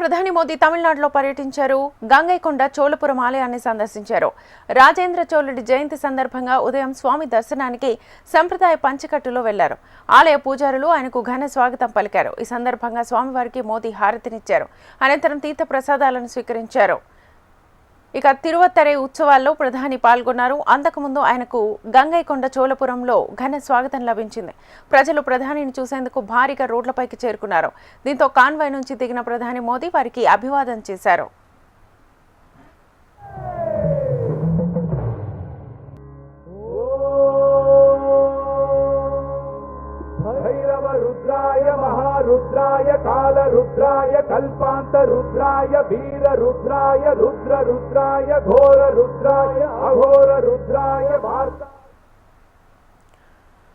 ప్రధాని మోదీ తమిళనాడులో పర్యటించారు. గంగైకొండ చోళపురం ఆలయాన్ని సందర్శించారు. రాజేంద్ర చోళుడి జయంతి సందర్భంగా ఉదయం స్వామి దర్శనానికి సంప్రదాయ పంచకట్టులో వెళ్లారు. ఆలయ పూజారులు ఆయనకు ఘన స్వాగతం పలికారు. ఈ సందర్భంగా స్వామివారికి మోదీ హారతినిచ్చారు. అనంతరం తీర్థ ప్రసాదాలను స్వీకరించారు. ఇక తిరువత్తరై ఉత్సవాల్లో ప్రధాని పాల్గొన్నారు. అంతకుముందు ఆయనకు గంగైకొండ చోళపురంలో ఘన స్వాగతం లభించింది. ప్రజలు ప్రధానిని చూసేందుకు భారీగా రోడ్లపైకి చేరుకున్నారు. దీంతో కాన్వాయ్ నుంచి దిగిన ప్రధాని మోదీ వారికి అభివాదం చేశారు. रुद्राय काल रुद्राय कल्पांत रुद्राय वीर रुद्राय रुद्र रुद्राय घोर रुद्राय अघोर रुद्राय भारत।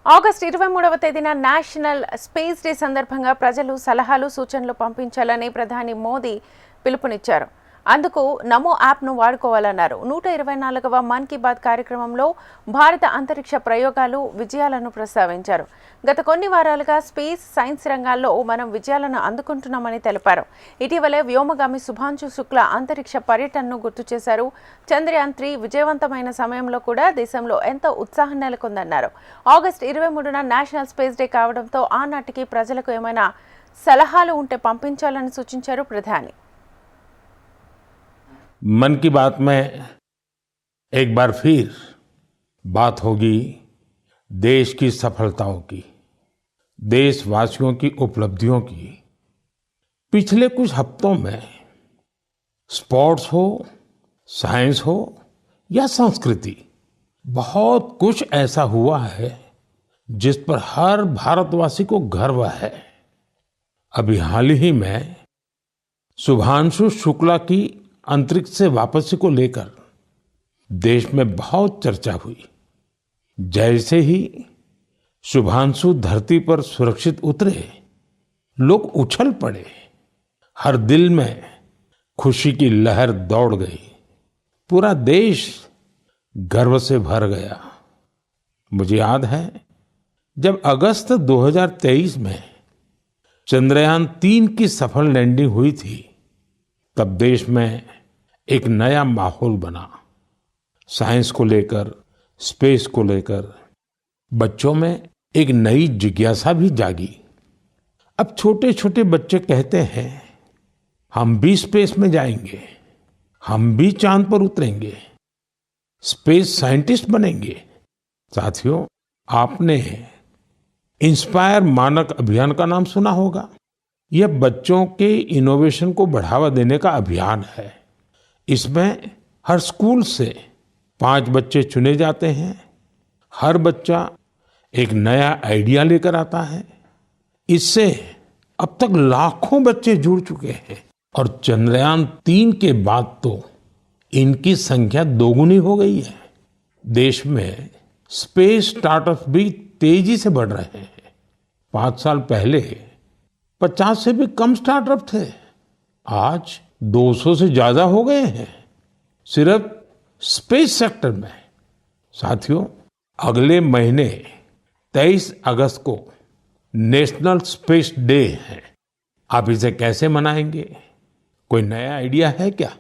ఆగస్టు 23వ తేదీన నేషనల్ స్పేస్ డే సందర్భంగా ప్రజలు సలహాలు సూచనలు పంపించాలని ప్రధాని మోదీ పిలుపునిచ్చారు. అందుకు నమో యాప్ను వాడుకోవాలన్నారు. 124వ మన్ కీ బాత్ కార్యక్రమంలో భారత అంతరిక్ష ప్రయోగాలు విజయాలను ప్రస్తావించారు. గత కొన్ని వారాలుగా స్పేస్ సైన్స్ రంగాల్లో మనం విజయాలను అందుకుంటున్నామని తెలిపారు. ఇటీవలే వ్యోమగామి శుభాంశు శుక్ల అంతరిక్ష పర్యటనను గుర్తు చేశారు. చంద్రయాన్ 3 విజయవంతమైన సమయంలో కూడా దేశంలో ఎంతో ఉత్సాహం నెలకొందన్నారు. ఆగస్టు 23న నేషనల్ స్పేస్ డే కావడంతో ఆనాటికి ప్రజలకు ఏమైనా సలహాలు ఉంటే పంపించాలని సూచించారు ప్రధాని. मन की बात में एक बार फिर बात होगी देश की सफलताओं की, देशवासियों की उपलब्धियों की। पिछले कुछ हफ्तों में स्पोर्ट्स हो, साइंस हो या संस्कृति, बहुत कुछ ऐसा हुआ है जिस पर हर भारतवासी को गर्व है। अभी हाल ही में शुभांशु शुक्ला की अंतरिक्ष से वापसी को लेकर देश में बहुत चर्चा हुई। जैसे ही शुभांशु धरती पर सुरक्षित उतरे, लोग उछल पड़े। हर दिल में खुशी की लहर दौड़ गई। पूरा देश गर्व से भर गया। मुझे याद है जब अगस्त 2023 में चंद्रयान 3 की सफल लैंडिंग हुई थी, तब देश में एक नया माहौल बना। साइंस को लेकर, स्पेस को लेकर बच्चों में एक नई जिज्ञासा भी जागी। अब छोटे छोटे बच्चे कहते हैं हम भी स्पेस में जाएंगे, हम भी चांद पर उतरेंगे, स्पेस साइंटिस्ट बनेंगे। साथियों, आपने इंस्पायर मानक अभियान का नाम सुना होगा। यह बच्चों के इनोवेशन को बढ़ावा देने का अभियान है। इसमें हर स्कूल से 5 बच्चे चुने जाते हैं। हर बच्चा एक नया आइडिया लेकर आता है। इससे अब तक लाखों बच्चे जुड़ चुके हैं और चंद्रयान 3 के बाद तो इनकी संख्या दोगुनी हो गई है। देश में स्पेस स्टार्टअप भी तेजी से बढ़ रहे हैं। 5 साल पहले 50 से भी कम स्टार्टअप थे, आज 200 से ज्यादा हो गए हैं सिर्फ स्पेस सेक्टर में। साथियों, अगले महीने 23 अगस्त को नेशनल स्पेस डे है। आप इसे कैसे मनाएंगे? कोई नया आइडिया है क्या?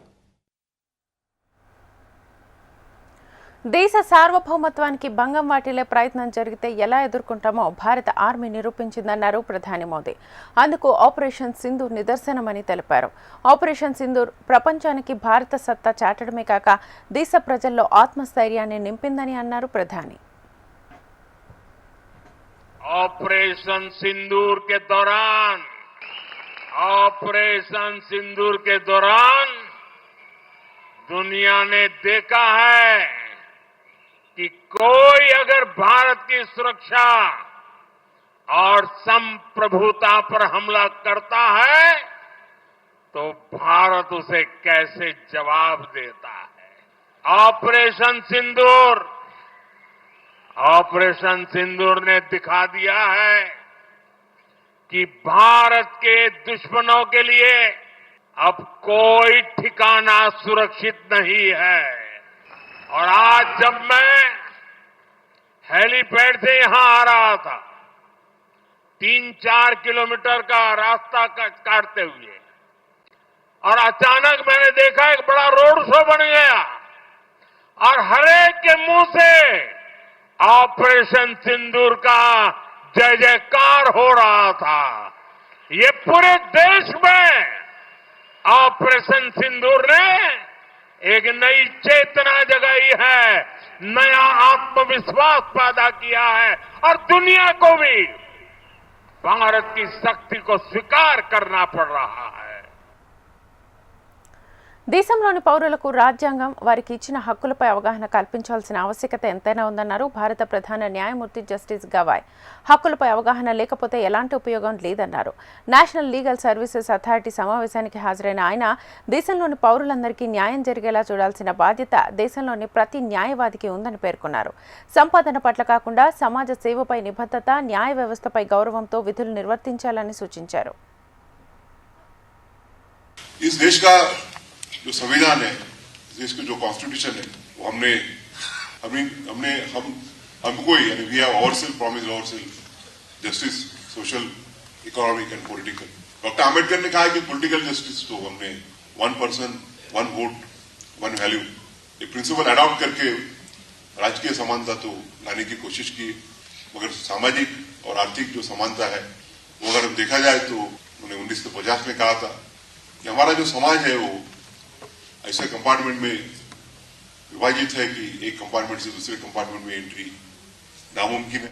దేశ సార్వభౌమత్వానికి భంగం వాటిల్లే ప్రయత్నం జరిగితే ఎలా ఎదుర్కొంటామో భారత ఆర్మీ నిరూపించిందన్నారు ప్రధాని మోదీ. అందుకు ఆపరేషన్ సింధూర్ నిదర్శనమని తెలిపారు. ఆపరేషన్ సింధూర్ ప్రపంచానికి భారత సత్తా చాటడమే కాక దేశ ప్రజల్లో ఆత్మస్థైర్యాన్ని నింపిందని అన్నారు ప్రధాని. ऑपरेशन सिंदूर के दौरान दुनिया ने देखा है कि कोई अगर भारत की सुरक्षा और संप्रभुता पर हमला करता है तो भारत उसे कैसे जवाब देता है। ऑपरेशन सिंदूर ने दिखा दिया है कि भारत के दुश्मनों के लिए अब कोई ठिकाना सुरक्षित नहीं है। और आज जब मैं हेलीपैड से यहां आ रहा था, 3-4 किलोमीटर का रास्ता काटते हुए और अचानक मैंने देखा एक बड़ा रोड शो बन गया और हरेक के मुंह से ऑपरेशन सिंदूर का जय जयकार हो रहा था। ये पूरे देश में ऑपरेशन सिंदूर ने एक नई चेतना जगाई है, नया आत्मविश्वास पैदा किया है और दुनिया को भी भारत की शक्ति को स्वीकार करना पड़ रहा है। దేశంలోని పౌరులకు రాజ్యాంగం వారికి ఇచ్చిన హక్కులపై అవగాహన కల్పించాల్సిన ఆవశ్యకత ఎంతైనా ఉందన్నారు భారత ప్రధాన న్యాయమూర్తి జస్టిస్ గవాయ్. హక్కులపై అవగాహన లేకపోతే ఎలాంటి ఉపయోగం లేదన్నారు. నేషనల్ లీగల్ సర్వీసెస్ అథారిటీ సమావేశానికి హాజరైన ఆయన దేశంలోని పౌరులందరికీ న్యాయం జరిగేలా చూడాల్సిన బాధ్యత దేశంలోని ప్రతి న్యాయవాదికి ఉందని పేర్కొన్నారు. సంపాదన పట్ల కాకుండా సమాజ సేవపై నిబద్ధత, న్యాయ వ్యవస్థపై గౌరవంతో విధులు నిర్వర్తించాలని సూచించారు. जो संविधान है, देश का जो कॉन्स्टिट्यूशन है, वो हमको ही यानी we have ourselves promised ourselves justice, social, economic and political. Doctor Ambedkar ने कहा कि पॉलिटिकल जस्टिस तो हमने one person one vote one value एक प्रिंसिपल अडॉप्ट करके राजकीय समानता तो लाने की कोशिश की, मगर सामाजिक और आर्थिक जो समानता है वो अगर देखा जाए तो उन्होंने 1950 में कहा था कि हमारा जो समाज है वो ऐसे कंपार्टमेंट में विभाजित है कि एक कंपार्टमेंट से दूसरे कंपार्टमेंट में एंट्री नामुमकिन है.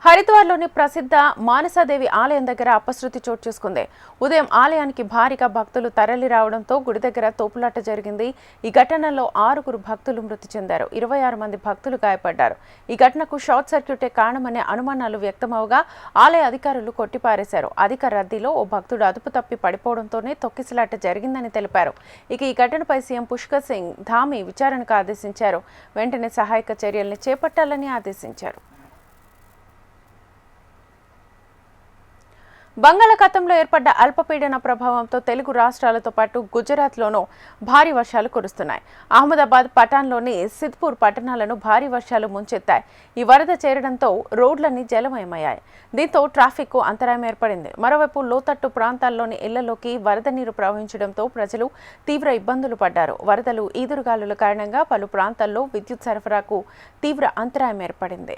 హరిద్వార్లోని ప్రసిద్ధ మానసాదేవి ఆలయం దగ్గర అపశృతి చోటు చేసుకుంది. ఉదయం ఆలయానికి భారీగా భక్తులు తరలి రావడంతో గుడి దగ్గర తోపులాట జరిగింది. ఈ ఘటనలో 6 భక్తులు మృతి చెందారు, 26 మంది భక్తులు గాయపడ్డారు. ఈ ఘటనకు షార్ట్ సర్క్యూటే కారణమనే అనుమానాలు వ్యక్తమవగా ఆలయ అధికారులు కొట్టిపారేశారు. అధిక రద్దీలో ఓ భక్తుడు అదుపు తప్పి పడిపోవడంతోనే తొక్కిసలాట జరిగిందని తెలిపారు. ఇక ఈ ఘటనపై సీఎం పుష్కర్ సింగ్ ధామి విచారణకు ఆదేశించారు. వెంటనే సహాయక చర్యల్ని చేపట్టాలని ఆదేశించారు. బంగాళాఖాతంలో ఏర్పడ్డ అల్పపీడన ప్రభావంతో తెలుగు రాష్ట్రాలతో పాటు గుజరాత్లోనూ భారీ వర్షాలు కురుస్తున్నాయి. అహ్మదాబాద్, పటాన్లోని సిద్పూర్ పట్టణాలను భారీ వర్షాలు ముంచెత్తాయి. ఈ వరద చేరడంతో రోడ్లన్నీ జలమయమయ్యాయి. దీంతో ట్రాఫిక్కు అంతరాయం ఏర్పడింది. మరోవైపు లోతట్టు ప్రాంతాల్లోని ఇళ్లలోకి వరద నీరు ప్రవహించడంతో ప్రజలు తీవ్ర ఇబ్బందులు పడ్డారు. వరదలు, ఈదురుగాలుల కారణంగా పలు ప్రాంతాల్లో విద్యుత్ సరఫరాకు తీవ్ర అంతరాయం ఏర్పడింది.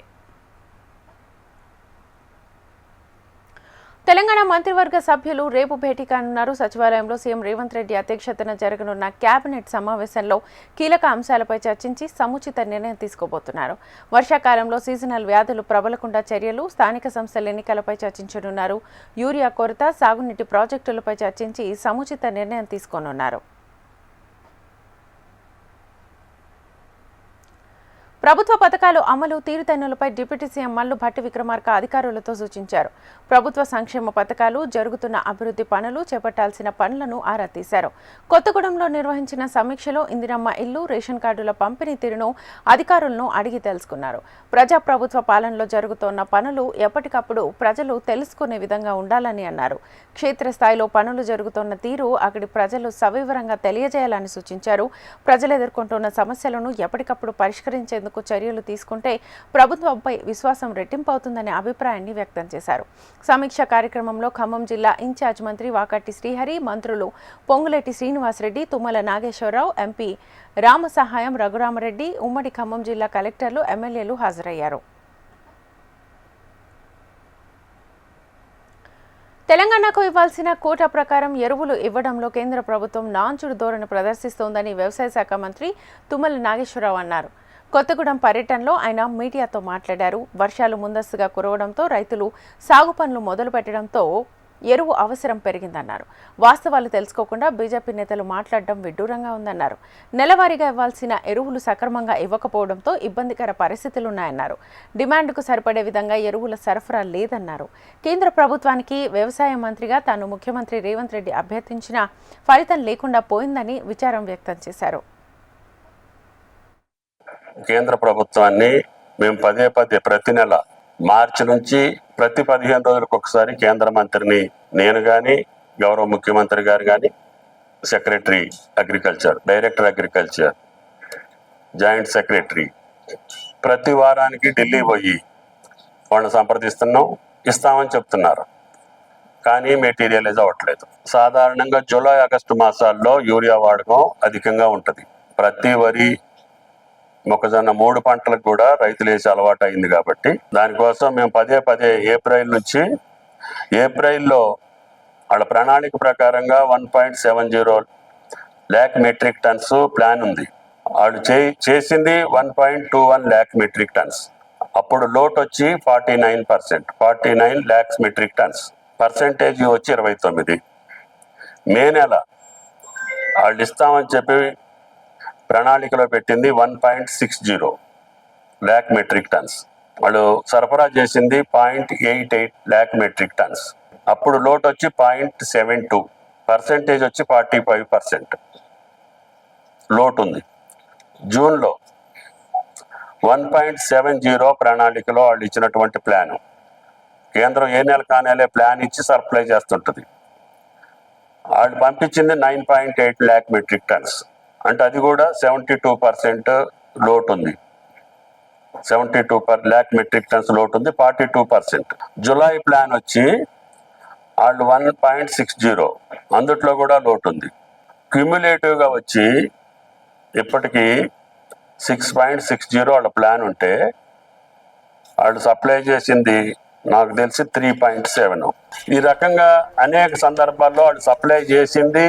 తెలంగాణ మంత్రివర్గ సభ్యులు రేపు భేటీ కానున్నారు. సచివాలయంలో సీఎం రేవంత్ రెడ్డి అధ్యక్షతన జరగనున్న కేబినెట్ సమావేశంలో కీలక అంశాలపై చర్చించి సముచిత నిర్ణయం తీసుకోబోతున్నారు. వర్షాకాలంలో సీజనల్ వ్యాధులు ప్రబలకుండా చర్యలు, స్థానిక సంస్థల ఎన్నికలపై చర్చించనున్నారు. యూరియా కొరత, సాగునీటి ప్రాజెక్టులపై చర్చించి సముచిత నిర్ణయం తీసుకోనున్నారు. ప్రభుత్వ పథకాలు అమలు తీరుతెన్నులపై డిప్యూటీ సీఎం మల్లు భట్టి విక్రమార్క అధికారులతో సూచించారు. ప్రభుత్వ సంక్షేమ పథకాలు, జరుగుతున్న అభివృద్ధి పనులు, చేపట్టాల్సిన పనులను ఆరా తీశారు. కొత్తగూడెంలో నిర్వహించిన సమీక్షలో ఇందిరమ్మ ఇల్లు, రేషన్ కార్డుల పంపిణీ తీరును అధికారులను అడిగి తెలుసుకున్నారు. ప్రజాప్రభుత్వ పాలనలో జరుగుతున్న పనులు ఎప్పటికప్పుడు ప్రజలు తెలుసుకునే విధంగా ఉండాలని అన్నారు. క్షేత్రస్థాయిలో పనులు జరుగుతున్న తీరు అక్కడి ప్రజలు సవివరంగా తెలియజేయాలని సూచించారు. ప్రజలు ఎదుర్కొంటున్న సమస్యలను ఎప్పటికప్పుడు పరిష్కరించేందుకు చర్యలు తీసుకుంటే ప్రభుత్వంపై విశ్వాసం రెట్టింపవుతుందనే అభిప్రాయాన్ని వ్యక్తం చేశారు. సమీక్ష కార్యక్రమంలో ఖమ్మం జిల్లా ఇన్ఛార్జ్ మంత్రి వాకటి శ్రీహరి, మంత్రులు పొంగులేటి శ్రీనివాసరెడ్డి, తుమ్మల నాగేశ్వరరావు, ఎంపీ రామసహాయం రఘురామరెడ్డి, ఉమ్మడి ఖమ్మం జిల్లా కలెక్టర్లు, ఎమ్మెల్యేలు హాజరయ్యారు. తెలంగాణకు ఇవ్వాల్సిన కోటా ప్రకారం ఎరువులు ఇవ్వడంలో కేంద్ర ప్రభుత్వం నాంచుడు ధోరణి ప్రదర్శిస్తోందని వ్యవసాయ శాఖ మంత్రి తుమ్మల నాగేశ్వరరావు అన్నారు. కొత్తగూడెం పర్యటనలో ఆయన మీడియాతో మాట్లాడారు. వర్షాలు ముందస్తుగా కురవడంతో రైతులు సాగు పనులు మొదలు పెట్టడంతో ఎరువు అవసరం పెరిగిందన్నారు. వాస్తవాలు తెలుసుకోకుండా బీజేపీ నేతలు మాట్లాడడం విడ్డూరంగా ఉందన్నారు. నెలవారీగా ఇవ్వాల్సిన ఎరువులు సక్రమంగా ఇవ్వకపోవడంతో ఇబ్బందికర పరిస్థితులున్నాయన్నారు. డిమాండ్కు సరిపడే విధంగా ఎరువుల సరఫరా లేదన్నారు. కేంద్ర ప్రభుత్వానికి వ్యవసాయ మంత్రిగా తాను ముఖ్యమంత్రి రేవంత్ రెడ్డి అభ్యర్థించిన ఫలితం లేకుండా పోయిందని విచారం వ్యక్తం చేశారు. కేంద్ర ప్రభుత్వాన్ని మేము పదే ప్రతి నెల మార్చి నుంచి ప్రతి 15 రోజులకు ఒకసారి కేంద్ర మంత్రిని నేను కానీ, గౌరవ ముఖ్యమంత్రి గారు కానీ, secretary agriculture, director agriculture, joint secretary ప్రతి వారానికి ఢిల్లీ పోయి వాళ్ళని సంప్రదిస్తున్నాం, ఇస్తామని చెప్తున్నారు. కానీ మెటీరియలైజ్ అవ్వట్లేదు. సాధారణంగా జూలై ఆగస్టు మాసాల్లో యూరియా వాడకం అధికంగా ఉంటుంది. ప్రతి వరి మొక్కజొన్న 3 పంటలకు కూడా రైతులు వేసే అలవాటు అయింది కాబట్టి దానికోసం మేము పదే ఏప్రిల్ నుంచి ఏప్రిల్లో వాళ్ళ ప్రణాళిక ప్రకారంగా 1.70 lakh మెట్రిక్ టన్స్ ప్లాన్ ఉంది. వాళ్ళు చేసింది 1.21 lakh మెట్రిక్ టన్స్. అప్పుడు లోట్ వచ్చి 49 lakhs మెట్రిక్ టన్స్, పర్సెంటేజ్ వచ్చి 29. మే నెల వాళ్ళు ఇస్తామని చెప్పి ప్రణాళికలో పెట్టింది 1.60 lakh మెట్రిక్ టన్స్. వాళ్ళు సరఫరా చేసింది 0.88 lakh మెట్రిక్ టన్స్. అప్పుడు లోట్ వచ్చి 0.72, పర్సెంటేజ్ వచ్చి 45% లోట్ ఉంది. జూన్లో 1.70 ప్రణాళికలో వాళ్ళు ఇచ్చినటువంటి ప్లాను. కేంద్రం ఏ నెల కానేలే ప్లాన్ ఇచ్చి సప్లై చేస్తుంటుంది. వాళ్ళు పంపించింది 9.8 lakh మెట్రిక్ టన్స్. అంటే అది కూడా 72% లోట్ ఉంది. 72 lakh మెట్రిక్ టన్స్ లోట్ ఉంది, 42%. జులై ప్లాన్ వచ్చి వాళ్ళు 1.60, అందుట్లో కూడా లోట్ ఉంది. క్యుములేటివ్గా వచ్చి ఇప్పటికీ 6.60 వాళ్ళ ప్లాన్ ఉంటే వాళ్ళు సప్లై చేసింది నాకు తెలిసి 3.7. ఈ రకంగా అనేక సందర్భాల్లో వాళ్ళు సప్లై చేసింది,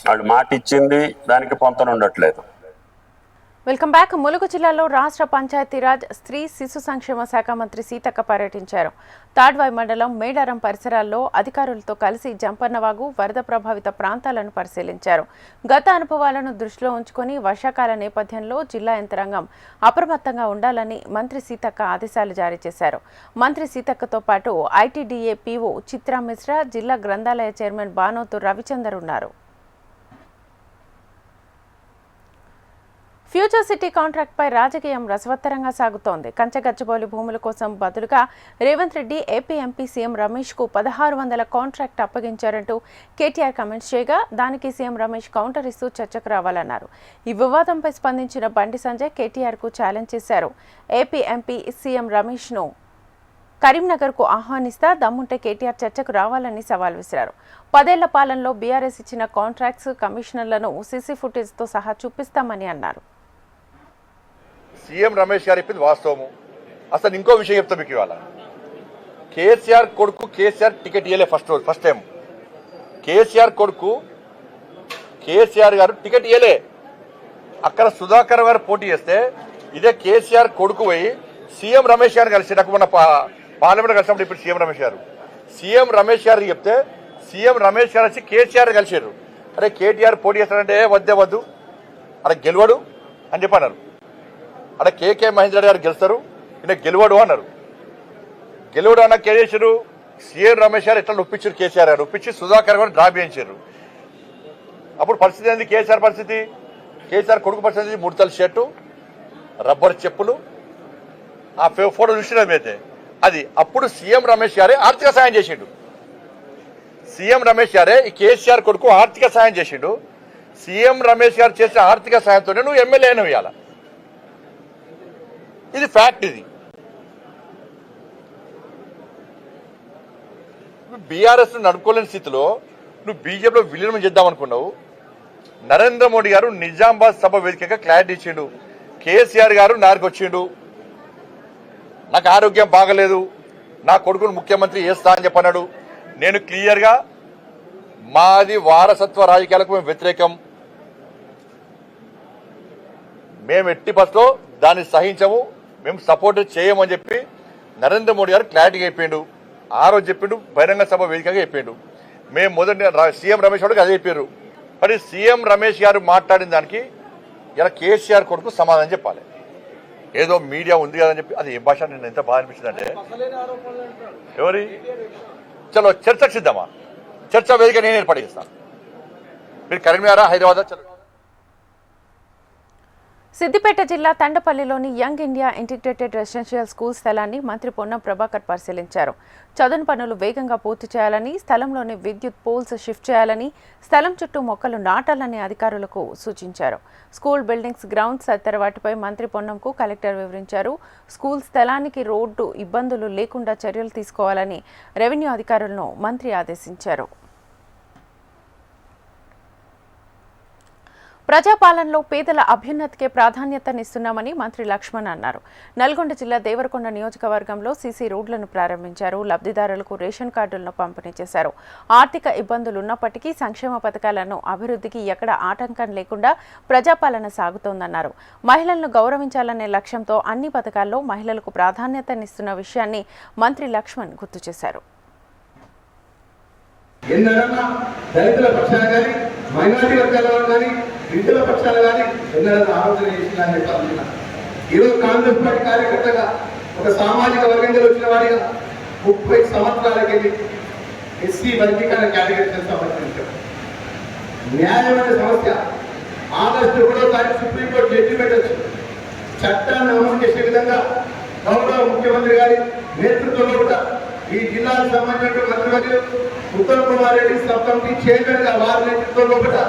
వాళ్ళు మాట ఇచ్చింది, దానికి పొంతన ఉండట్లేదు. Welcome back. ములుగు జిల్లాలో రాష్ట్ర పంచాయతీరాజ్ స్త్రీ శిశు సంక్షేమ శాఖ మంత్రి సీతక్క పర్యటించారు. తాడ్వాయి మండలం మేడారం పరిసరాల్లో అధికారులతో కలిసి జంపన్నవాగు వరద ప్రభావిత ప్రాంతాలను పరిశీలించారు. గత అనుభవాలను దృష్టిలో ఉంచుకొని వర్షాకాల నేపథ్యంలో జిల్లా యంత్రాంగం అప్రమత్తంగా ఉండాలని మంత్రి సీతక్క ఆదేశాలు జారీ చేశారు. మంత్రి సీతక్కతో పాటు ఐటీడీఏ పీఓ చిత్రా మిశ్రా, జిల్లా గ్రంథాలయ చైర్మన్ బానోతు రవిచందర్ ఉన్నారు. ఫ్యూచర్ సిటీ కాంట్రాక్ట్ పై రాజకీయం రసవత్తరంగా సాగుతోంది. కంచగచ్చబౌలి భూముల కోసం బదులుగా Revanth Reddy AP MP CM Ramesh కు 1600 కాంట్రాక్ట్ అప్పగించారంటూ కేటీఆర్ కామెంట్స్ చేయగా దానికి సీఎం రమేష్ కౌంటర్ ఇస్తూ చర్చకు రావాలన్నారు. ఈ వివాదంపై స్పందించిన బండి సంజయ్ కేటీఆర్ కు ఛాలెంజ్ చేశారు. ఏపీ ఎంపీ సీఎం రమేష్ ను కరీంనగర్ కు ఆహ్వానిస్తా దమ్ముంటే కేటీఆర్ చర్చకు రావాలని సవాల్ విసిరారు. 10 ఏళ్ల పాలనలో బీఆర్ఎస్ ఇచ్చిన కాంట్రాక్ట్స్, కమిషనర్లను సీసీ ఫుటేజ్ తో సహా చూపిస్తామని అన్నారు. సీఎం రమేష్ గారు చెప్పింది వాస్తవము. అసలు ఇంకో విషయం చెప్తా మీకు. ఇవాళ కేసీఆర్ కొడుకు కేసీఆర్ టికెట్ ఇవ్వలే ఫస్ట్ టైం. కేసీఆర్ కొడుకు కేసీఆర్ గారు టికెట్ ఇవ్వలే. అక్కడ సుధాకర్ గారు పోటీ చేస్తే ఇదే కేసీఆర్ కొడుకు పోయి సీఎం రమేష్ గారు కలిసి నాకు మొన్న పార్లమెంట్ కలిసినప్పుడు ఇప్పుడు సీఎం రమేష్ గారు చెప్తే సీఎం రమేష్ గారు వచ్చి కేసీఆర్ కలిసారు. అరే కేటీఆర్ పోటీ చేస్తాడంటే వద్దు అరే గెలవడు అని చెప్పన్నారు. అక్కడ కేకే మహేందర్ రెడ్డి గారు గెలుస్తారు, ఈయన గెలవడు అన్నారు. గెలవడు అన్న కేసీఆర్ సీఎం రమేష్ గారు ఎట్లా ఒప్పించారు, కేసీఆర్ గారు ఒప్పించి సుధాకర్ గారు డ్రా చేయించారు. అప్పుడు పరిస్థితి ఏంది? కేసీఆర్ కొడుకు పరిస్థితి 3 తల షర్టు, రబ్బర్ చెప్పులు, ఆ ఫోటో చూసినది అయితే అది. అప్పుడు సీఎం రమేష్ గారే ఆర్థిక సాయం చేసిండు. సీఎం రమేష్ గారే ఈ కేసీఆర్ కొడుకు ఆర్థిక సాయం చేసిండు. సీఎం రమేష్ గారు చేసే ఆర్థిక సాయంతోనే నువ్వు ఎమ్మెల్యే అయినవు. ఇవాళ ఇది ఫ్యాక్ట్. ఇది బీఆర్ఎస్ నడుపుకోలేని స్థితిలో నువ్వు బీజేపీలో విలీనం చేద్దాం అనుకున్నావు. నరేంద్ర మోడీ గారు నిజామాబాద్ సభ వేదికగా క్లారిటీ ఇచ్చిండు. కేసీఆర్ గారు నారికి వచ్చిండు, నాకు ఆరోగ్యం బాగలేదు, నా కొడుకును ముఖ్యమంత్రి చేస్తా అని చెప్పన్నాడు. నేను క్లియర్గా మాది వారసత్వ రాజకీయాలకు మేము వ్యతిరేకం, మేము ఎట్టి బస్లో దాన్ని సహించము, మేము సపోర్ట్ చేయమని చెప్పి నరేంద్ర మోడీ గారు క్లారిటీగా చెప్పిండు. ఆ రోజు చెప్పిండు, బహిరంగ సభ వేదికగా చెప్పిండు. మేము మొదటి సీఎం రమేష్ గారికి అదే చెప్పారు. మరి సీఎం రమేష్ గారు మాట్లాడిన దానికి ఇలా కేసీఆర్ కొడుకు సమాధానం చెప్పాలి. ఏదో మీడియా ఉంది కదని చెప్పి అది ఏ భాష నేను ఎంత బాగా అనిపించిందంటే ఎవరి చలో చర్చకు సిద్ధమా? చర్చ వేదిక నేను ఏర్పాటు చేస్తాను. మీరు కరీంనగర్, హైదరాబాద్ చలో. సిద్దిపేట జిల్లా తండపల్లిలోని young India integrated residential school స్థలాన్ని మంత్రి పొన్నం ప్రభాకర్ పరిశీలించారు. చదును పనులు వేగంగా పూర్తి చేయాలని, స్థలంలోని విద్యుత్ పోల్స్ షిఫ్ట్ చేయాలని, స్థలం చుట్టూ మొక్కలు నాటాలని అధికారులకు సూచించారు. స్కూల్ బిల్డింగ్స్, గ్రౌండ్స్ తదితర వాటిపై మంత్రి పొన్నంకు కలెక్టర్ వివరించారు. స్కూల్ స్థలానికి రోడ్డు ఇబ్బందులు లేకుండా చర్యలు తీసుకోవాలని రెవెన్యూ అధికారులను మంత్రి ఆదేశించారు. ప్రజాపాలనలో పేదల అభ్యున్నతికే ప్రాధాన్యతనిస్తున్నామని మంత్రి లక్ష్మణ్ అన్నారు. నల్గొండ జిల్లా దేవరకొండ నియోజకవర్గంలో సీసీ రోడ్లను ప్రారంభించారు. లబ్ధిదారులకు రేషన్ కార్డులను పంపిణీ చేశారు. ఆర్థిక ఇబ్బందులున్నప్పటికీ సంక్షేమ పథకాలను అభివృద్ధికి ఎక్కడ ఆటంకం లేకుండా ప్రజాపాలన సాగుతోందన్నారు. మహిళలను గౌరవించాలనే లక్ష్యంతో అన్ని పథకాల్లో మహిళలకు ప్రాధాన్యతనిస్తున్న విషయాన్ని మంత్రి లక్ష్మణ్ గుర్తు చేశారు. ఎన్నడన్నా దళితుల పక్షాన కానీ, మైనారిటీ వర్గాల కానీ, విద్యుల పక్షాన కానీ ఎన్నడన్నా ఆలోచన చేసిందని చెప్పాలన్నా. ఈరోజు కాంగ్రెస్ పార్టీ కార్యకర్తగా, ఒక సామాజిక వర్గంలో వచ్చిన వాడిగా 30 సంవత్సరాలకెళ్ళి ఎస్సీ వర్గీకరణ కేటగిరీ సంబంధించారు. న్యాయమైన సమస్య. ఆగస్టు 1వ తారీఖు సుప్రీంకోర్టు జడ్జిమెంట్ వచ్చింది. చట్టాన్ని అమలు చేసే విధంగా గౌరవ ముఖ్యమంత్రి గారి నేతృత్వంలో కూడా ఈ జిల్లాకు సంబంధించిన మంత్రివర్యులు Uttam Kumar Reddy sub committee chairman గా వారి నేతృత్వంలో కూడా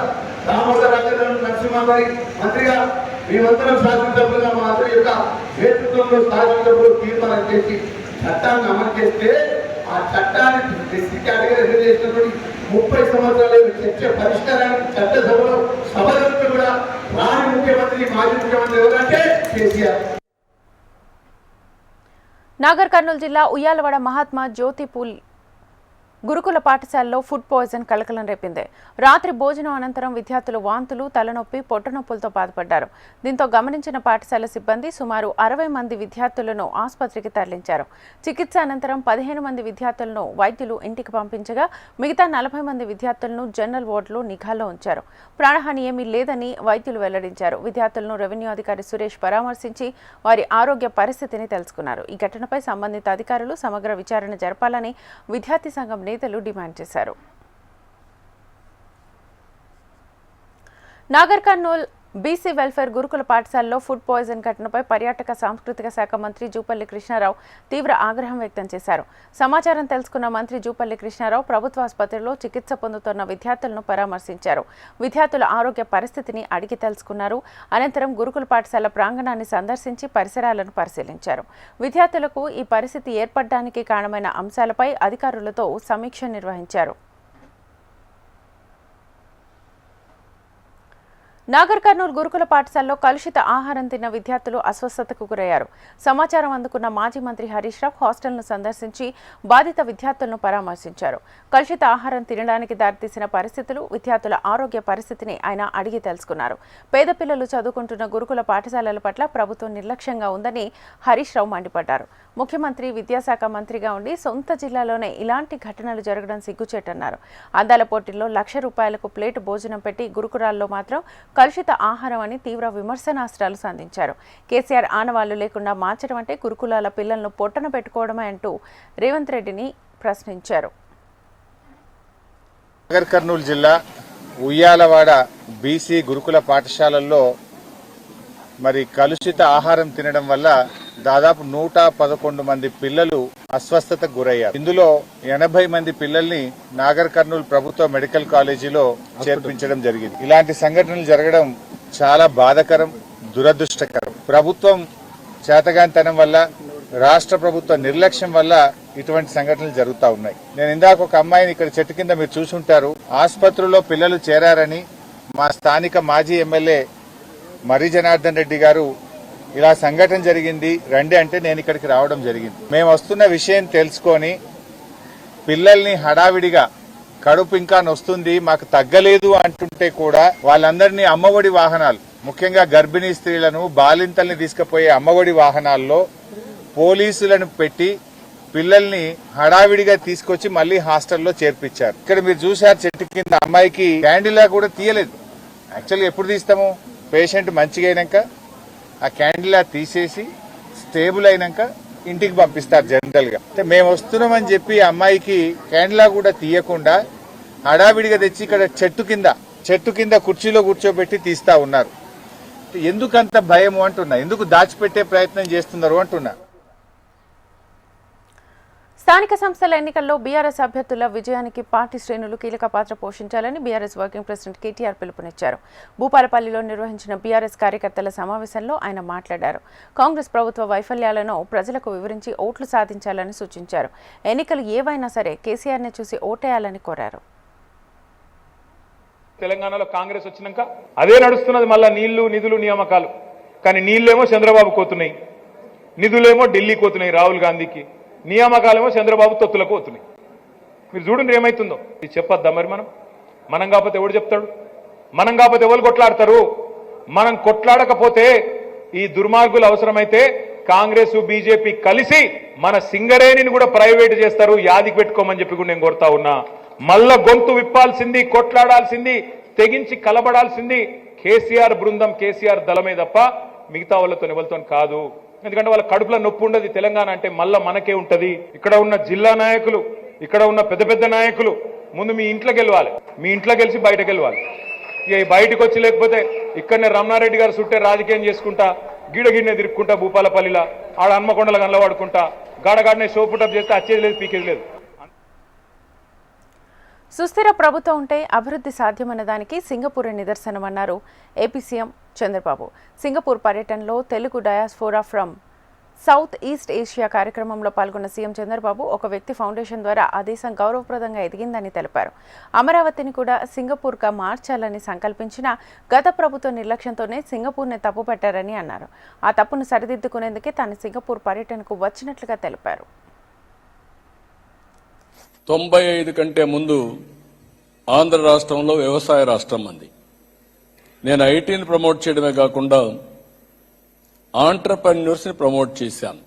దామోదర్ నరసింహ గారి మంత్రిగా మేమందరం శాసనసభ్యులుగా మా అందరి యొక్క నేతృత్వంలో శాసనసభ్యులు తీర్మానం చేసి చట్టాన్ని అమలు చేస్తే ఆ చట్టాన్ని ఎస్సీ కేటగిరీ చేసినటువంటి 30 సంవత్సరాలు చర్చ పరిష్కారానికి చట్టసభలో సభలకు కూడా రాని ముఖ్యమంత్రి, మాజీ ముఖ్యమంత్రి ఎవరంటే కేసీఆర్. నాగర్ కర్నూలు జిల్లా ఉయ్యాలవాడ మహాత్మా జ్యోతిపూల్ గురుకుల పాఠశాలలో ఫుడ్ పాయిజన్ కలకలం రేపింది. రాత్రి భోజనం అనంతరం విద్యార్థులు వాంతులు, తలనొప్పి, పొట్టనొప్పులతో బాధపడ్డారు. దీంతో గమనించిన పాఠశాల సిబ్బంది సుమారు 60 మంది విద్యార్థులను ఆసుపత్రికి తరలించారు. చికిత్స అనంతరం 15 మంది విద్యార్థులను వైద్యులు ఇంటికి పంపించగా మిగతా 40 మంది విద్యార్థులను జనరల్ వార్డులో నిఘాలో ఉంచారు. ప్రాణహాని ఏమీ లేదని వైద్యులు వెల్లడించారు. విద్యార్థులను రెవెన్యూ అధికారి సురేష్ పరామర్శించి వారి ఆరోగ్య పరిస్థితిని తెలుసుకున్నారు. ఈ ఘటనపై సంబంధిత అధికారులు సమగ్ర విచారణ జరపాలని విద్యార్థి సంఘం నేతలు డిమాండ్ చేశారు. నాగర్ కర్నూల్ బీసీ వెల్ఫేర్ గురుకుల పాఠశాలలో ఫుడ్ పాయిజన్ ఘటనపై పర్యాటక సాంస్కృతిక శాఖ మంత్రి జూపల్లి కృష్ణారావు తీవ్ర ఆగ్రహం వ్యక్తం చేశారు. సమాచారం తెలుసుకున్న మంత్రి జూపల్లి కృష్ణారావు ప్రభుత్వ ఆసుపత్రిలో చికిత్స పొందుతున్న విద్యార్థులను పరామర్శించారు. విద్యార్థుల ఆరోగ్య పరిస్థితిని అడిగి తెలుసుకున్నారు. అనంతరం గురుకుల పాఠశాల ప్రాంగణాన్ని సందర్శించి పరిసరాలను పరిశీలించారు. విద్యార్థులకు ఈ పరిస్థితి ఏర్పడడానికి కారణమైన అంశాలపై అధికారులతో సమీక్ష నిర్వహించారు. నాగర్ కర్నూల్ గురుకుల పాఠశాలలో కలుషిత ఆహారం తిన్న విద్యార్థులు అస్వస్థతకు గురయ్యారు. సమాచారం అందుకున్న మాజీ మంత్రి హరీష్ రావు హాస్టల్ను సందర్శించి బాధిత విద్యార్థులను పరామర్శించారు. కలుషిత ఆహారం తినడానికి దారితీసిన పరిస్థితులు, విద్యార్థుల ఆరోగ్య పరిస్థితిని ఆయన అడిగి తెలుసుకున్నారు. పేద పిల్లలు చదువుకుంటున్న గురుకుల పాఠశాలల పట్ల ప్రభుత్వం నిర్లక్ష్యంగా ఉందని హరీష్ రావు మండిపడ్డారు. ముఖ్యమంత్రి, విద్యాశాఖ మంత్రిగా ఉండి సొంత జిల్లాలోనే ఇలాంటి ఘటనలు జరగడం సిగ్గుచేటన్నారు. అందాల పోటీల్లో ₹1,00,000 ప్లేటు భోజనం పెట్టి గురుకులాల్లో మాత్రం కలుషిత ఆహారం అని తీవ్ర విమర్శనాస్త్రాలు సంధించారు. కేసీఆర్ ఆనవాళ్లు లేకుండా మార్చడం అంటే గురుకులాల పిల్లలను పొట్టన పెట్టుకోవడమే అంటూ రేవంత్ రెడ్డిని ప్రశ్నించారు. నాగర్ కర్నూలు జిల్లా ఉయ్యాలవాడ బీసీ గురుకుల పాఠశాలల్లో మరి కలుషిత ఆహారం తినడం వల్ల దాదాపు 111 మంది పిల్లలు అస్వస్థతకు గురయ్యారు. ఇందులో 80 మంది పిల్లల్ని నాగర్ కర్నూలు ప్రభుత్వ మెడికల్ కాలేజీలో చేర్పించడం జరిగింది. ఇలాంటి సంఘటనలు జరగడం చాలా బాధాకరం, దురదృష్టకరం. ప్రభుత్వం చేతగానితనం వల్ల, రాష్ట్ర ప్రభుత్వ నిర్లక్ష్యం వల్ల ఇటువంటి సంఘటనలు జరుగుతూ ఉన్నాయి. నేను ఇందాక ఒక అమ్మాయిని ఇక్కడ చెట్టు కింద మీరు చూసుంటారు, ఆసుపత్రిలో పిల్లలు చేరారని మా స్థానిక మాజీ ఎమ్మెల్యే మర్రి జనార్దన్ రెడ్డి గారు ఇలా సంఘటన జరిగింది రండి అంటే నేను ఇక్కడికి రావడం జరిగింది. మేము వస్తున్న విషయం తెలుసుకొని పిల్లల్ని హడావిడిగా కడుపు ఇంకా నొస్తుంది మాకు తగ్గలేదు అంటుంటే కూడా వాళ్ళందరినీ అమ్మఒడి వాహనాలు, ముఖ్యంగా గర్భిణీ స్త్రీలను, బాలింతల్ని తీసుకుపోయే అమ్మఒడి వాహనాల్లో పోలీసులను పెట్టి పిల్లల్ని హడావిడిగా తీసుకొచ్చి మళ్లీ హాస్టల్లో చేర్పించారు. ఇక్కడ మీరు చూశారు చెట్టు కింద అమ్మాయికి క్యాండిలా కూడా తీయలేదు. యాక్చువల్గా ఎప్పుడు తీస్తాము, పేషెంట్ మంచిగా అయినాక ఆ క్యాండిలా తీసేసి స్టేబుల్ అయినాక ఇంటికి పంపిస్తారు జనరల్ గా. మేము వస్తున్నామని చెప్పి అమ్మాయికి క్యాండిలా కూడా తీయకుండా హడావిడిగా తెచ్చి ఇక్కడ చెట్టు కింద కుర్చీలో కూర్చోబెట్టి తీస్తా ఉన్నారు. ఎందుకంత భయము అంటున్నా, ఎందుకు దాచిపెట్టే ప్రయత్నం చేస్తున్నారు అంటున్నా. స్థానిక సంస్థల ఎన్నికల్లో బీఆర్ఎస్ అభ్యర్థుల విజయానికి పార్టీ శ్రేణులు కీలక పాత్ర పోషించాలని బీఆర్ఎస్ వర్కింగ్ ప్రెసిడెంట్ కేటీఆర్ పిలుపునిచ్చారు. భూపాలపల్లిలో నిర్వహించిన బీఆర్ఎస్ కార్యకర్తల సమావేశంలో ఆయన మాట్లాడారు. కాంగ్రెస్ ప్రభుత్వ వైఫల్యాలను ప్రజలకు వివరించి ఓట్లు సాధించాలని సూచించారు. ఎన్నికలు ఏవైనా సరే కేసీఆర్ని చూసి ఓటేయాలని కోరారు. తెలంగాణలో కాంగ్రెస్ వచ్చినాక అదే నడుస్తున్నది, మళ్ళా నీళ్లు నిధులు నియామకాలు. కానీ నీళ్లేమో చంద్రబాబు కోతున్నాయి, నిధులేమో ఢిల్లీ కోతున్నాయి రాహుల్ గాంధీకి, నియామకాలేమో చంద్రబాబు తొత్తులకు పోతున్నాయి. మీరు చూడండి ఏమైతుందో. ఇది చెప్పొద్దా మరి? మనం కాకపోతే ఎవడు చెప్తాడు? మనం కాకపోతే ఎవరు కొట్లాడతారు? మనం కొట్లాడకపోతే ఈ దుర్మార్గులు అవసరమైతే కాంగ్రెస్ బీజేపీ కలిసి మన సింగరేణిని కూడా ప్రైవేట్ చేస్తారు. యాదికి పెట్టుకోమని చెప్పి కూడా నేను కోరుతా ఉన్నా. మళ్ళా గొంతు విప్పాల్సింది, కొట్లాడాల్సింది, తెగించి కలబడాల్సింది కేసీఆర్ బృందం, కేసీఆర్ దళమే తప్ప మిగతా వాళ్ళతో ఎవరితో కాదు. ఎందుకంటే వాళ్ళ కడుపులో నొప్పి ఉండదు. తెలంగాణ అంటే మళ్ళా మనకే ఉంటది. ఇక్కడ ఉన్న జిల్లా నాయకులు, ఇక్కడ ఉన్న పెద్ద పెద్ద నాయకులు ముందు మీ ఇంట్లోకి వెళ్ళాలి, మీ ఇంట్లో గెలిచి బయటకు వెళ్ళాలి. ఇక బయటకు వచ్చి లేకపోతే ఇక్కడనే రమణారెడ్డి గారు చుట్టే రాజకీయం చేసుకుంటా, గిడగిడ్నే తిరుక్కుంటా, భూపాలపల్లిలా ఆడ హన్మకొండల గనలవాడుకుంటా, గాడగాడనే షోపుటప్ చేస్తే వచ్చేది లేదు, పీకేది లేదు. సుస్థిర ప్రభుత్వం ఉంటే అభివృద్ధి సాధ్యమన్న దానికి సింగపూర్ నిదర్శనమన్నారు ఏపీ సీఎం చంద్రబాబు. సింగపూర్ పర్యటనలో Telugu diaspora from South East Asia కార్యక్రమంలో పాల్గొన్న సీఎం చంద్రబాబు ఒక వ్యక్తి ఫౌండేషన్ ద్వారా ఆ దేశం గౌరవప్రదంగా ఎదిగిందని తెలిపారు. అమరావతిని కూడా సింగపూర్గా మార్చాలని సంకల్పించిన గత ప్రభుత్వ నిర్లక్ష్యంతోనే సింగపూర్ని తప్పుపట్టారని అన్నారు. ఆ తప్పును సరిదిద్దుకునేందుకే తాను సింగపూర్ పర్యటనకు వచ్చినట్లుగా తెలిపారు. 95 కంటే ముందు ఆంధ్ర రాష్ట్రంలో వ్యవసాయ రాష్ట్రం అంది. నేను ఐటీని ప్రమోట్ చేయడమే కాకుండా ఆంటర్‌ప్రెన్యూర్స్ని ప్రమోట్ చేశాను.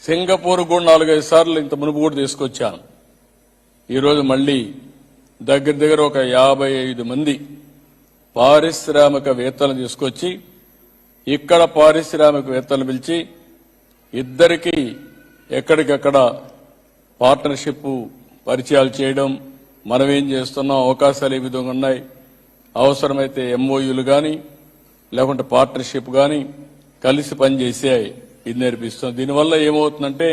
సింగపూర్ కూడా 4-5 సార్లు ఇంత మునుపు కూడా తీసుకొచ్చాను. ఈరోజు మళ్ళీ దగ్గర ఒక 55 మంది పారిశ్రామికవేత్తలను తీసుకొచ్చి ఇక్కడ పారిశ్రామికవేత్తలను పిలిచి ఇద్దరికి ఎక్కడికక్కడ పార్ట్నర్షిప్ పరిచయాలు చేయడం, మనమేం చేస్తున్నాం, అవకాశాలు ఏ విధంగా ఉన్నాయి, అవసరమైతే ఎంఓయూలు కానీ లేకుంటే పార్ట్నర్షిప్ కానీ కలిసి పనిచేసే ఇది నేర్పిస్తాం. దీనివల్ల ఏమవుతుందంటే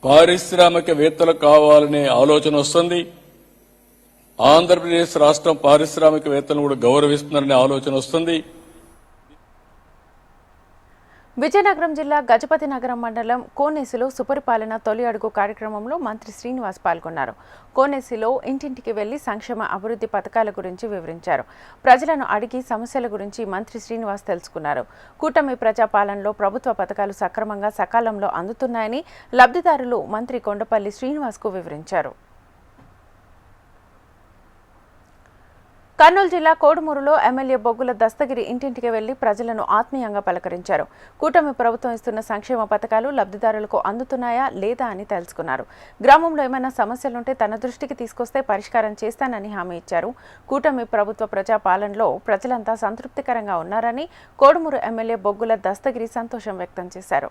పారిశ్రామికవేత్తలు కావాలనే ఆలోచన వస్తుంది. ఆంధ్రప్రదేశ్ రాష్ట్రం పారిశ్రామికవేత్తలను కూడా గౌరవిస్తున్నారనే ఆలోచన వస్తుంది. విజయనగరం జిల్లా గజపతి నగరం మండలం కోనేసిలో సుపరిపాలన తొలి అడుగు కార్యక్రమంలో మంత్రి శ్రీనివాస్ పాల్గొన్నారు. కోనేసిలో ఇంటింటికి వెళ్లి సంక్షేమ అభివృద్ధి పథకాల గురించి వివరించారు. ప్రజలను అడిగి సమస్యల గురించి మంత్రి శ్రీనివాస్ తెలుసుకున్నారు. కూటమి ప్రజాపాలనలో ప్రభుత్వ పథకాలు సక్రమంగా సకాలంలో అందుతున్నాయని లబ్ధిదారులు మంత్రి కొండపల్లి శ్రీనివాస్కు వివరించారు. కర్నూలు జిల్లా కోడుమూరులో ఎమ్మెల్యే బొగ్గుల దస్తగిరి ఇంటింటికి వెళ్లి ప్రజలను ఆత్మీయంగా పలకరించారు. కూటమి ప్రభుత్వం ఇస్తున్న సంక్షేమ పథకాలు లబ్ధిదారులకు అందుతున్నాయా లేదా అని తెలుసుకున్నారు. గ్రామంలో ఏమైనా సమస్యలుంటే తన దృష్టికి తీసుకొస్తే పరిష్కారం చేస్తానని హామీ ఇచ్చారు. కూటమి ప్రభుత్వ ప్రజాపాలనలో ప్రజలంతా సంతృప్తికరంగా ఉన్నారని కోడుమూరు ఎమ్మెల్యే బొగ్గుల దస్తగిరి సంతోషం వ్యక్తం చేశారు.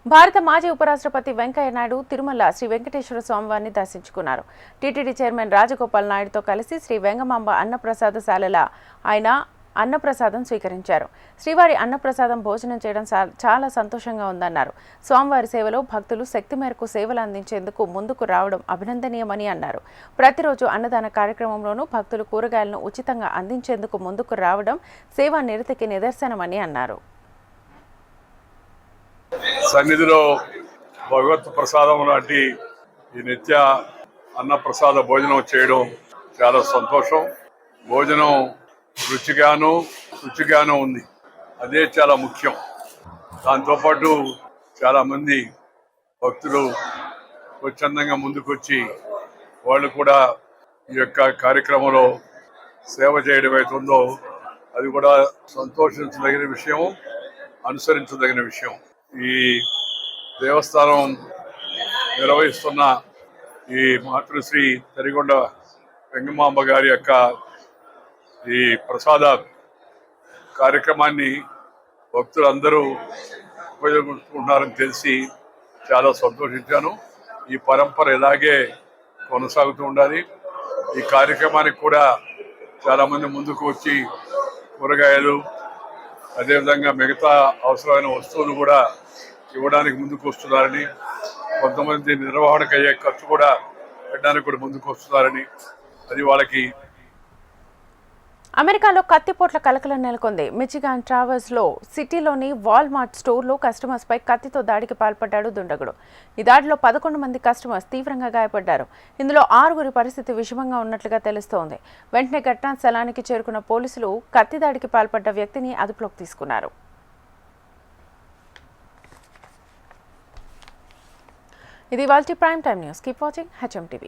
భారత మాజీ ఉపరాష్ట్రపతి వెంకయ్యనాయుడు తిరుమల శ్రీ వెంకటేశ్వర స్వామివారిని దర్శించుకున్నారు. టీటీడీ చైర్మన్ రాజగోపాల్ నాయుడుతో కలిసి శ్రీ వెంగమాంబ అన్నప్రసాదశాలల ఆయన అన్నప్రసాదం స్వీకరించారు. శ్రీవారి అన్నప్రసాదం భోజనం చేయడం చాలా సంతోషంగా ఉందన్నారు. స్వామివారి సేవలో భక్తులు శక్తి మేరకు సేవలు అందించేందుకు ముందుకు రావడం అభినందనీయమని అన్నారు. ప్రతిరోజు అన్నదాన కార్యక్రమంలోనూ భక్తులు కూరగాయలను ఉచితంగా అందించేందుకు ముందుకు రావడం సేవా నిరతికి నిదర్శనమని అన్నారు. సన్నిధిలో భగవత్ ప్రసాదం లాంటి ఈ నిత్య అన్నప్రసాద భోజనం చేయడం చాలా సంతోషం. భోజనం రుచిగాను ఉంది, అదే చాలా ముఖ్యం. దాంతోపాటు చాలా మంది భక్తులు స్వచ్ఛందంగా ముందుకొచ్చి వాళ్ళు కూడా ఈ యొక్క కార్యక్రమంలో సేవ చేయడం అవుతుందో అది కూడా సంతోషించదగిన విషయం, అనుసరించదగిన విషయం. ఈ దేవస్థానం నిర్వహిస్తున్న ఈ మాతృశ్రీ తరిగొండ వెంగమాంబ గారి యొక్క ఈ ప్రసాద కార్యక్రమాన్ని భక్తులందరూ ఉపయోగించుకుంటున్నారని తెలిసి చాలా సంతోషించాను. ఈ పరంపర ఇలాగే కొనసాగుతూ ఉండాలి. ఈ కార్యక్రమానికి కూడా చాలా మంది ముందుకు వచ్చి కూరగాయలు అదేవిధంగా మిగతా అవసరమైన వస్తువులు కూడా ఇవ్వడానికి ముందుకు వస్తున్నారని, కొంతమంది నిర్వహణకు అయ్యే ఖర్చు కూడా పెట్టడానికి కూడా ముందుకు వస్తున్నారని, అది వాళ్ళకి. అమెరికాలో కత్తిపోట్ల కలకలం నెలకొంది. మిచిగాన్ ట్రావర్స్లో సిటీలోని వాల్మార్ట్ స్టోర్లో కస్టమర్స్పై కత్తితో దాడికి పాల్పడ్డాడు దుండగుడు. ఈ దాడిలో 11 మంది కస్టమర్స్ తీవ్రంగా గాయపడ్డారు. ఇందులో 6 పరిస్థితి విషమంగా ఉన్నట్లుగా తెలుస్తోంది. వెంటనే ఘటనా స్థలానికి చేరుకున్న పోలీసులు కత్తి దాడికి పాల్పడ్డ వ్యక్తిని అదుపులోకి తీసుకున్నారు. ఇది వాల్టీ prime time news. Keep watching HM TV.